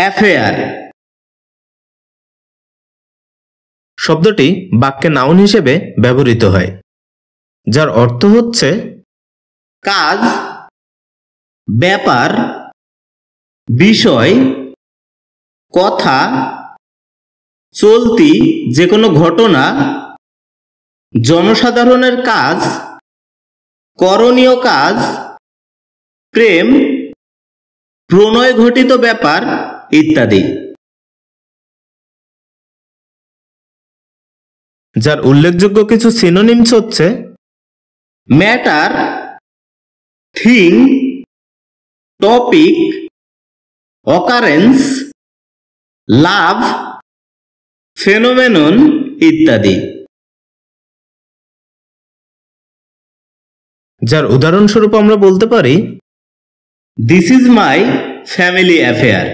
Affair শব্দটি বাক্যে noun হিসেবে ব্যবহৃত হয়, যার অর্থ হচ্ছে কাজ, ব্যাপার, বিষয়, কথা, চলতি যে কোনো ঘটনা, জনসাধারণের কাজ, করণীয় কাজ, প্রেম, প্রণয় ঘটিত ব্যাপার ইত্যাদি। যার উল্লেখযোগ্য কিছু সিনোনিমস হচ্ছে ম্যাটার, থিং, টপিক, অকারেন্স, লাভ, ফেনোমেনন ইত্যাদি। যার উদাহরণস্বরূপ আমরা বলতে পারি this is my family affair.